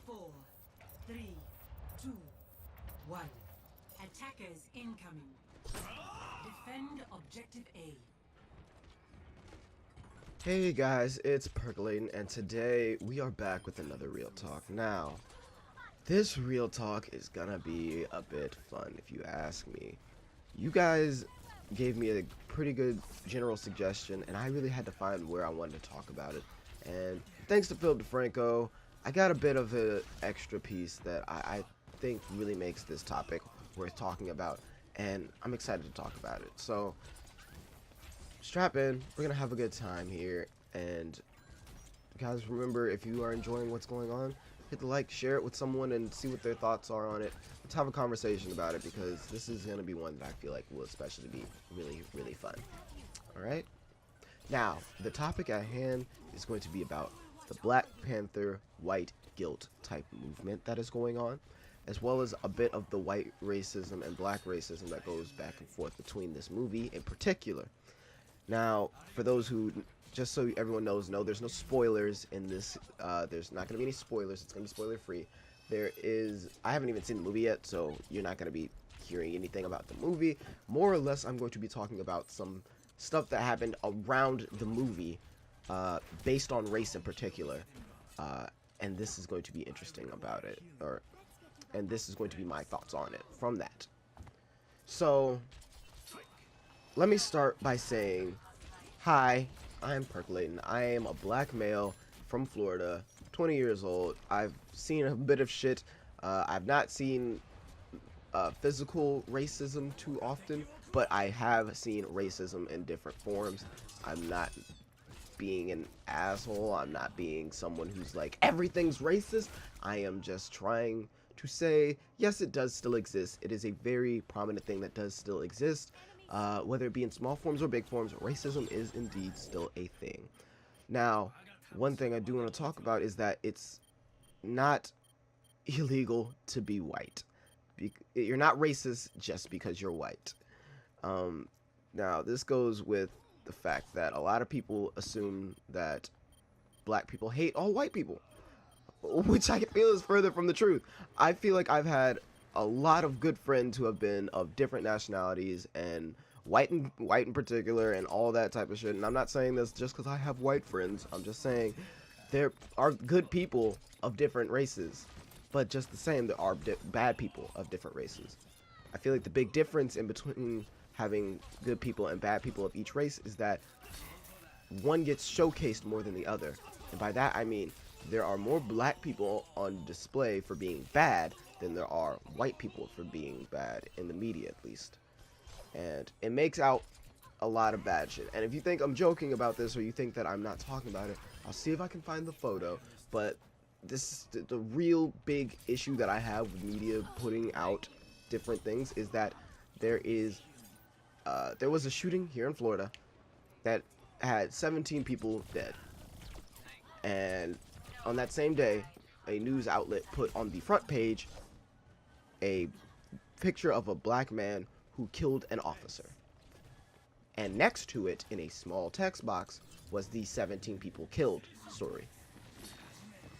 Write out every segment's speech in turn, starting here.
4, 3, 2, 1. Attackers incoming. Defend objective A. Hey guys, it's Percolating, and today we are back with another Real Talk. Now, this Real Talk is gonna be a bit fun if you ask me. You guys gave me a pretty good general suggestion, and I really had to find where I wanted to talk about it. And thanks to Philip DeFranco, I got a bit of an extra piece that I think really makes this topic worth talking about, and I'm excited to talk about it. So, strap in, we're gonna have a good time here, and guys, remember, if you are enjoying what's going on, hit the like, share it with someone, and see what their thoughts are on it. Let's have a conversation about it, because this is gonna be one that I feel like will especially be really fun. Alright? Now, the topic at hand is going to be about the Black Panther white guilt type movement that is going on, as well as a bit of the white racism and black racism that goes back and forth between this movie in particular. Now, for those who, just so everyone knows, no, there's no spoilers in this. There's not going to be any spoilers. It's going to be spoiler free. I haven't even seen the movie yet, so you're not going to be hearing anything about the movie. More or less, I'm going to be talking about some stuff that happened around the movie, based on race in particular. And this is going to be interesting about it, and this is going to be my thoughts on it from that. So, let me start by saying, hi, I'm Percolating. I am a black male from Florida, 20 years old. I've seen a bit of shit. I've not seen physical racism too often, but I have seen racism in different forms. I'm not being an asshole. I'm not being someone who's like, everything's racist. I am just trying to say, yes, it does still exist. It is a very prominent thing that does still exist. Whether it be in small forms or big forms, racism is indeed still a thing. Now, one thing I do want to talk about is that it's not illegal to be white. You're not racist just because you're white. Now, this goes with the fact that a lot of people assume that black people hate all white people, which I feel is further from the truth. I feel like I've had a lot of good friends who have been of different nationalities, and white in particular, and all that type of shit. And I'm not saying this just because I have white friends. I'm just saying there are good people of different races, but just the same, there are bad people of different races. I feel like the big difference in between having good people and bad people of each race is that one gets showcased more than the other. And by that I mean there are more black people on display for being bad than there are white people for being bad, in the media at least. And it makes out a lot of bad shit. And if you think I'm joking about this, or you think that I'm not talking about it, I'll see if I can find the photo. But this is the real big issue that I have with media putting out different things, is that there was a shooting here in Florida that had 17 people dead. And on that same day, a news outlet put on the front page a picture of a black man who killed an officer. And next to it, in a small text box, was the 17 people killed story.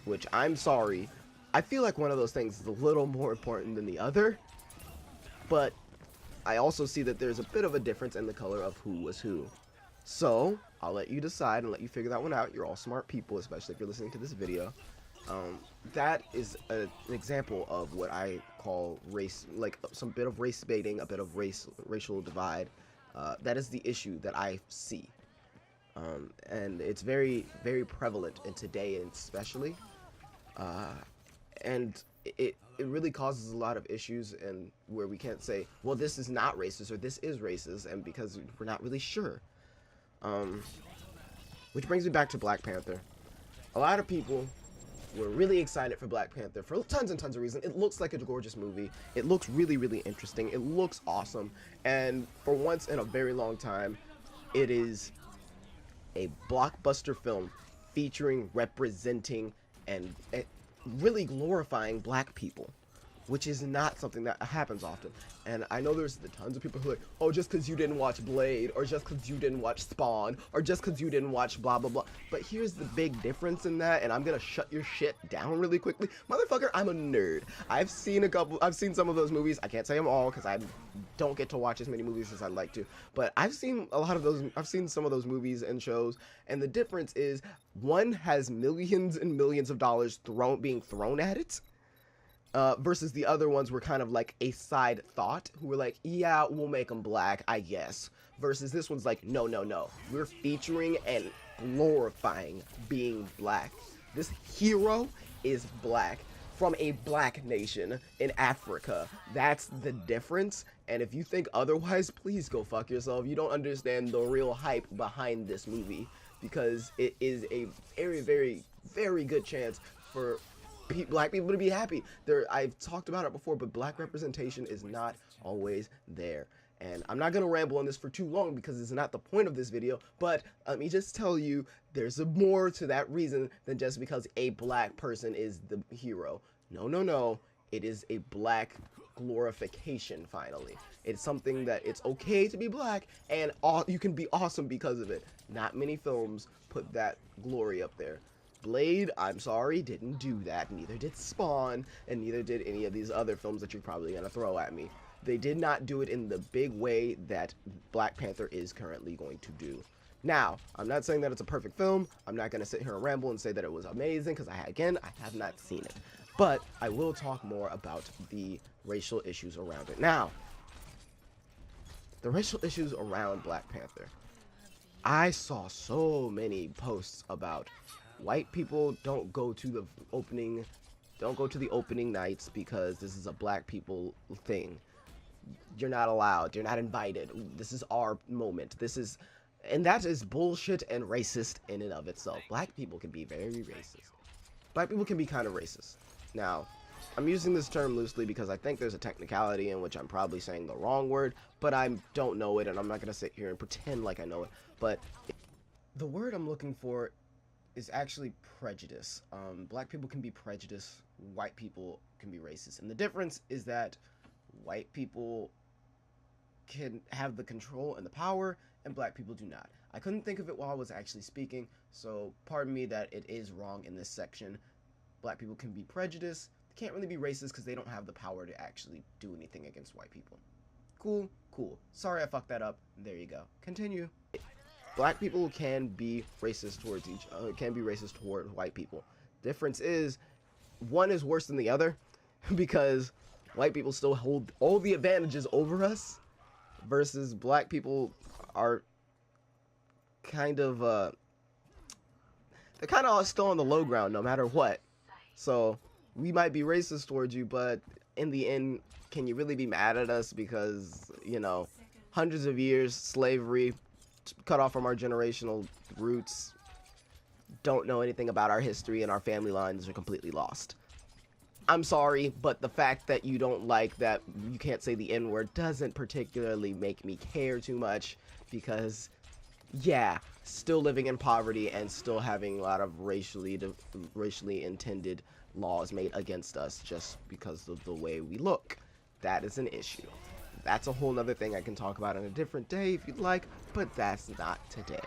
Which, I'm sorry, I feel like one of those things is a little more important than the other. But I also see that there's a bit of a difference in the color of who was who. So, I'll let you decide and let you figure that one out. You're all smart people, especially if you're listening to this video. That is an example of what I call race, like some bit of race baiting, a bit of racial divide. That is the issue that I see. And it's very prevalent in today, and especially. And it really causes a lot of issues, and where we can't say, well, this is not racist or this is racist, and because we're not really sure. Which brings me back to Black Panther. A lot of people were really excited for Black Panther for tons and tons of reasons. It looks like a gorgeous movie. It looks really interesting. It looks awesome. And for once in a very long time, it is a blockbuster film featuring, representing, and really glorifying black people. which is not something that happens often. And I know there's the tons of people who are like, oh, just because you didn't watch Blade, or just because you didn't watch Spawn, or just because you didn't watch blah blah blah. But here's the big difference in that, and I'm gonna shut your shit down really quickly. Motherfucker, I'm a nerd. I've seen some of those movies. I can't say them all because I don't get to watch as many movies as I'd like to. But I've seen some of those movies and shows, and the difference is one has millions and millions of dollars being thrown at it. Versus the other ones were kind of like a side thought, who were like, yeah, we'll make them black, I guess. Versus this one's like, no, no, no. We're featuring and glorifying being black. This hero is black from a black nation in Africa. That's the difference. And if you think otherwise, please go fuck yourself. You don't understand the real hype behind this movie, because it is a very, very, very good chance for black people to be happy. I've talked about it before, but black representation is not always there. And I'm not going to ramble on this for too long because it's not the point of this video, but let me just tell you, there's more to that reason than just because a black person is the hero. No, no, no. It is a black glorification, finally. It's something that it's okay to be black, and you can be awesome because of it. Not many films put that glory up there. Blade, I'm sorry, didn't do that. Neither did Spawn, and neither did any of these other films that you're probably going to throw at me. They did not do it in the big way that Black Panther is currently going to do. Now, I'm not saying that it's a perfect film. I'm not going to sit here and ramble and say that it was amazing, because I have not seen it. But I will talk more about the racial issues around it. Now, the racial issues around Black Panther. I saw so many posts about white people don't go to the opening nights because this is a black people thing. You're not allowed. You're not invited. This is our moment. And that is bullshit and racist in and of itself. Black people can be very racist. Black people can be kind of racist. Now, I'm using this term loosely because I think there's a technicality in which I'm probably saying the wrong word, but I don't know it, and I'm not going to sit here and pretend like I know it. But the word I'm looking for is actually prejudice. Black people can be prejudiced, white people can be racist. And the difference is that white people can have the control and the power, and black people do not. I couldn't think of it while I was actually speaking, so pardon me that it is wrong in this section. Black people can be prejudiced. They can't really be racist because they don't have the power to actually do anything against white people. Cool, cool. Sorry I fucked that up. There you go. Continue. Black people can be racist towards toward white people. Difference is, one is worse than the other because white people still hold all the advantages over us, versus black people are kind of they're kind of still on the low ground no matter what. So we might be racist towards you, but in the end, can you really be mad at us because, you know, hundreds of years slavery, cut off from our generational roots, don't know anything about our history, and our family lines are completely lost. I'm sorry, but the fact that you don't like that you can't say the N-word doesn't particularly make me care too much, because, yeah, still living in poverty and still having a lot of racially intended laws made against us just because of the way we look. That is an issue. That's a whole nother thing I can talk about on a different day if you'd like, but that's not today.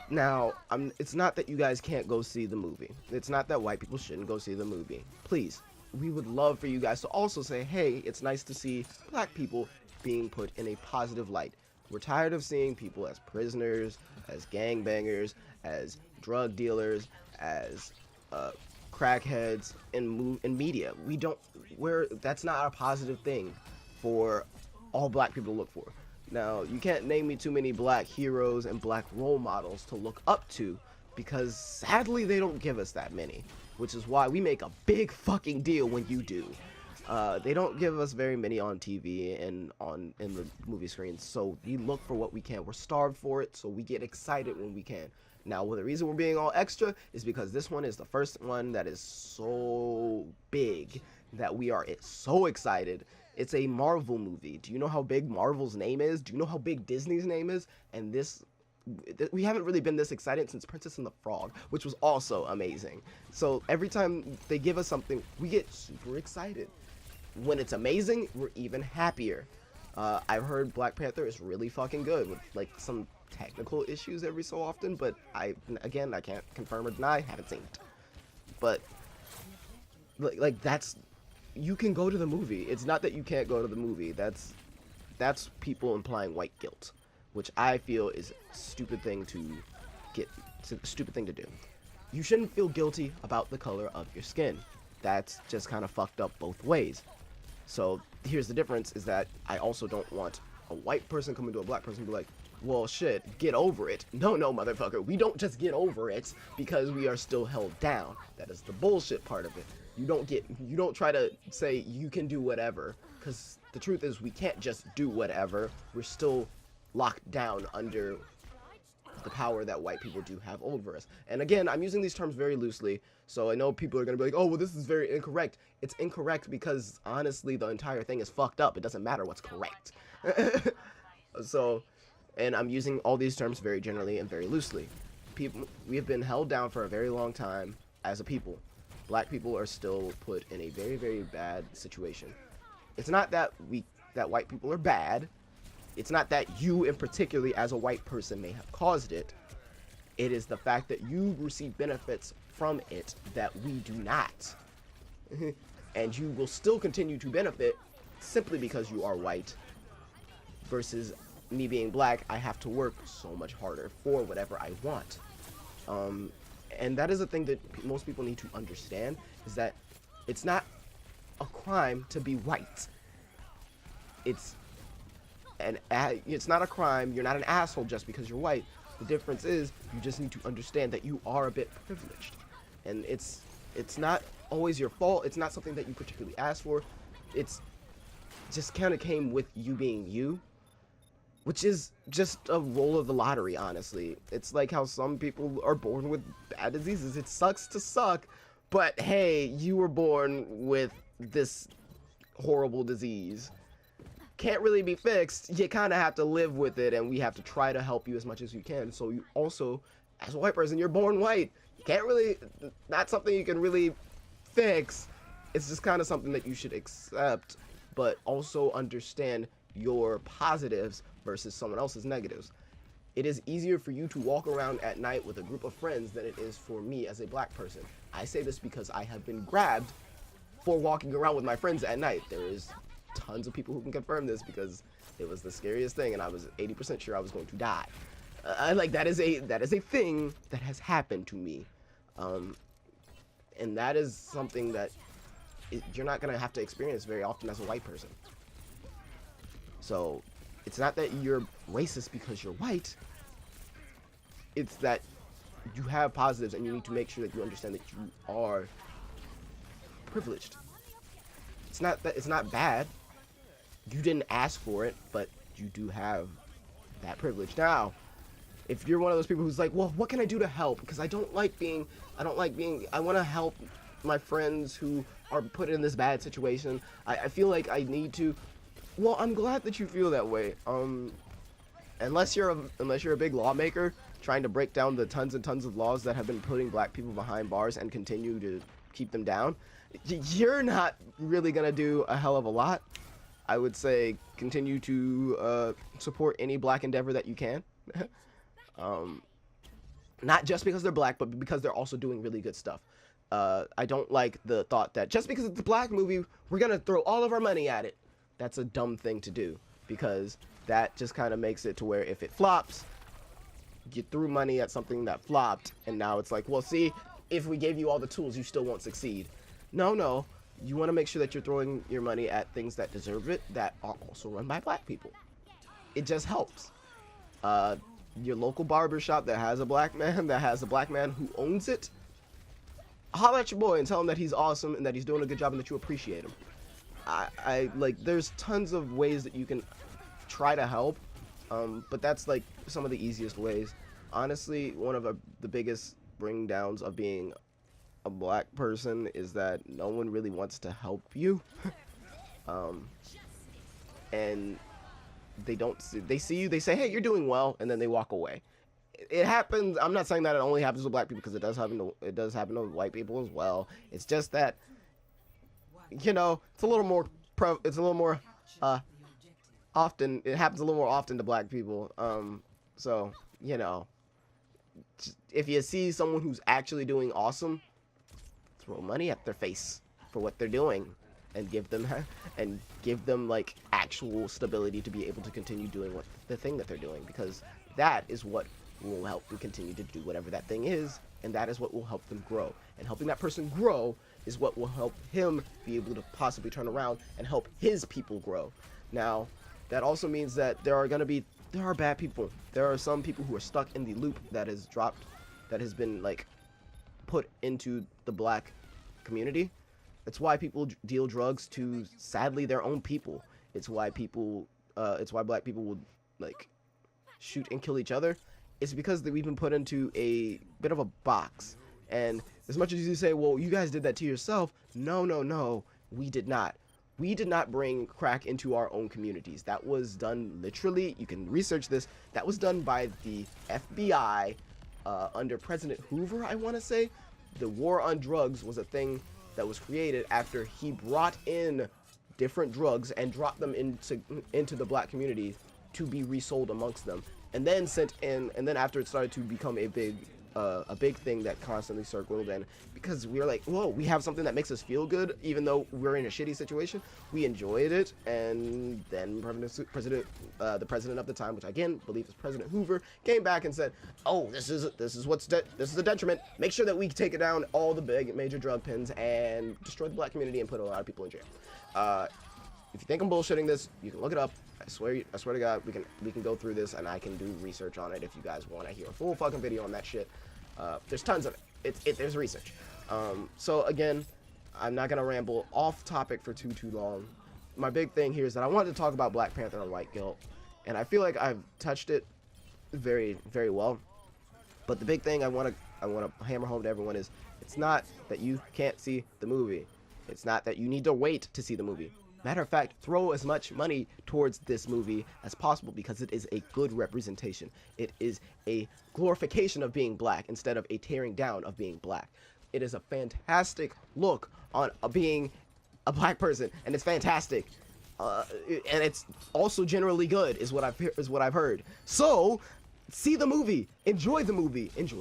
Now, it's not that you guys can't go see the movie. It's not that white people shouldn't go see the movie. Please, we would love for you guys to also say, hey, it's nice to see black people being put in a positive light. We're tired of seeing people as prisoners, as gangbangers, as drug dealers, as crackheads in media. That's not a positive thing for all black people to look for. Now, you can't name me too many black heroes and black role models to look up to, because sadly they don't give us that many, which is why we make a big fucking deal when you do. They don't give us very many on TV and in the movie screens, so we look for what we can. We're starved for it, so we get excited when we can. Now, the reason we're being all extra is because this one is the first one that is so big that we are so excited. It's a Marvel movie. Do you know how big Marvel's name is? Do you know how big Disney's name is? And this we haven't really been this excited since Princess and the Frog, which was also amazing. So every time they give us something, we get super excited. When it's amazing, we're even happier. I've heard Black Panther is really fucking good with like some technical issues every so often, but I can't confirm or deny, haven't seen it. But like that's, you can go to the movie. It's not that you can't go to the movie. That's people implying white guilt, which I feel is a stupid thing to do. You shouldn't feel guilty about the color of your skin. That's just kind of fucked up both ways. So here's the difference, is that I also don't want a white person coming to a black person and be like, well, shit, get over it. No, motherfucker, we don't just get over it because we are still held down. That is the bullshit part of it. You don't try to say you can do whatever, because the truth is we can't just do whatever. We're still locked down under the power that white people do have over us. And again, I'm using these terms very loosely, so I know people are going to be like, oh, well, this is very incorrect. It's incorrect because, honestly, the entire thing is fucked up. It doesn't matter what's correct. So, and I'm using all these terms very generally and very loosely. We have been held down for a very long time as a people. Black people are still put in a very, very bad situation. It's not that white people are bad. It's not that you, in particularly as a white person, may have caused it. It is the fact that you receive benefits from it that we do not. And you will still continue to benefit simply because you are white. Versus me being black, I have to work so much harder for whatever I want. And that is a thing that most people need to understand, is that it's not a crime to be white. It's not a crime. You're not an asshole just because you're white. The difference is you just need to understand that you are a bit privileged, and it's not always your fault. It's not something that you particularly asked for. It's just kind of came with you being you, which is just a roll of the lottery, honestly. It's like how some people are born with bad diseases. It sucks to suck, but hey, you were born with this horrible disease. Can't really be fixed. You kind of have to live with it, and we have to try to help you as much as we can. So you also, as a white person, you're born white. You can't really, not something you can really fix. It's just kind of something that you should accept, but also understand your positives versus someone else's negatives. It is easier for you to walk around at night with a group of friends than it is for me as a black person. I say this because I have been grabbed for walking around with my friends at night. There is tons of people who can confirm this because it was the scariest thing, and I was 80% sure I was going to die. That is a thing that has happened to me, and that is something that you're not gonna have to experience very often as a white person. So it's not that you're racist because you're white. It's that you have positives, and you need to make sure that you understand that you are privileged. It's not bad. You didn't ask for it, but you do have that privilege. Now, if you're one of those people who's like, well, what can I do to help? Because I want to help my friends who are put in this bad situation. I feel like I need to. Well, I'm glad that you feel that way. Unless you're a big lawmaker trying to break down the tons and tons of laws that have been putting black people behind bars and continue to keep them down, you're not really gonna do a hell of a lot. I would say continue to support any black endeavor that you can. Not just because they're black, but because they're also doing really good stuff. I don't like the thought that just because it's a black movie, we're gonna throw all of our money at it. That's a dumb thing to do, because that just kind of makes it to where if it flops, you threw money at something that flopped, and now it's like, well, see, if we gave you all the tools, you still won't succeed. No. You want to make sure that you're throwing your money at things that deserve it, that are also run by black people. It just helps. Your local barber shop that has a black man who owns it, holler at your boy and tell him that he's awesome and that he's doing a good job and that you appreciate him. There's tons of ways that you can try to help, but that's like some of the easiest ways. Honestly, one of the biggest bring downs of being a black person is that no one really wants to help you. And they see you, they say, hey, you're doing well, and then they walk away. it happens. I'm not saying that it only happens to black people, because it does happen to white people as well. It's just that, you know, it's a little more often. It happens a little more often to black people. So, you know, if you see someone who's actually doing awesome, throw money at their face for what they're doing, and give them like actual stability to be able to continue doing the thing that they're doing, because that is what will help them continue to do whatever that thing is, and that is what will help them grow. And helping that person grow is what will help him be able to possibly turn around and help his people grow. Now, that also means that there are bad people. There are some people who are stuck in the loop that has been like put into the black community. It's why people deal drugs to, sadly, their own people. It's why black people would like shoot and kill each other. It's because we've been put into a bit of a box. And as much as you say, well, you guys did that to yourself, no, we did not. We did not bring crack into our own communities. That was done literally, you can research this, that was done by the FBI under President Hoover, I want to say. The war on drugs was a thing that was created after he brought in different drugs and dropped them into the black community to be resold amongst them, and then after it started to become a big thing that constantly circled, and because we were like, whoa, we have something that makes us feel good even though we're in a shitty situation, we enjoyed it. And then the president of the time, which I again believe is President Hoover, came back and said, oh, this is a detriment, make sure that we take it down all the big major drug pens and destroy the black community and put a lot of people in jail. If you think I'm bullshitting this, you can look it up. I swear to God, we can go through this, and I can do research on it if you guys want to hear a full fucking video on that shit. There's tons of it. There's research. So again, I'm not gonna ramble off topic for too long. My big thing here is that I wanted to talk about Black Panther and white guilt, and I feel like I've touched it very, very well. But the big thing I want to hammer home to everyone is, it's not that you can't see the movie. It's not that you need to wait to see the movie. Matter of fact, throw as much money towards this movie as possible, because it is a good representation. It is a glorification of being black instead of a tearing down of being black. It is a fantastic look on being a black person, and it's fantastic. And it's also generally good, is what I've heard. So, see the movie, enjoy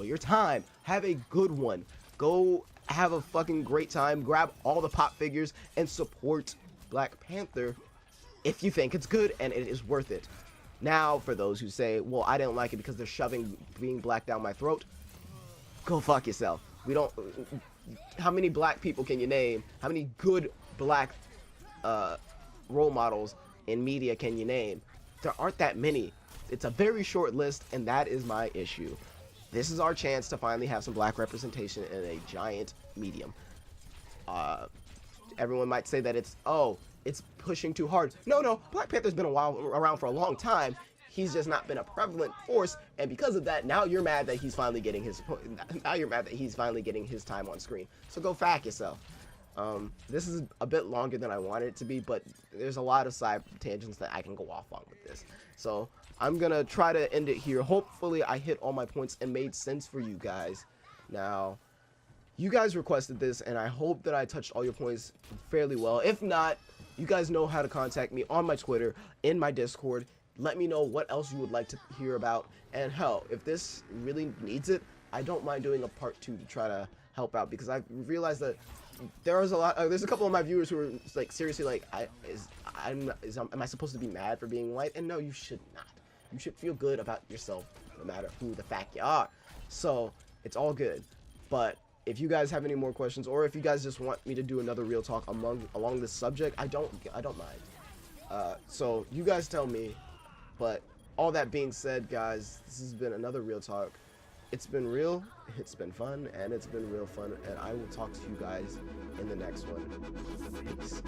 your time, have a good one. Go have a fucking great time, grab all the pop figures, and support Black Panther if you think it's good and it is worth it. Now, for those who say, well, I didn't like it because they're shoving being black down my throat, go fuck yourself. How many black people can you name? How many good black role models in media can you name? There aren't that many. It's a very short list, and that is my issue. This is our chance to finally have some black representation in a giant medium. Everyone might say that it's pushing too hard. No, Black Panther's been around for a long time. He's just not been a prevalent force, and because of that, now you're mad that he's finally getting his time on screen. So go fuck yourself. This is a bit longer than I wanted it to be, but there's a lot of side tangents that I can go off on with this. So I'm gonna try to end it here. Hopefully I hit all my points and made sense for you guys. Now, you guys requested this, and I hope that I touched all your points fairly well. If not, you guys know how to contact me on my Twitter, in my Discord. Let me know what else you would like to hear about. And hell, if this really needs it, I don't mind doing a part 2 to try to help out, because I've realized that there's a couple of my viewers who are like, seriously, like, am I supposed to be mad for being white? And no, you should not. You should feel good about yourself, no matter who the fuck you are. So it's all good. But if you guys have any more questions, or if you guys just want me to do another real talk along this subject, I don't mind. So you guys tell me. But all that being said, guys, this has been another real talk. It's been real, it's been fun, and it's been real fun, and I will talk to you guys in the next one. Peace.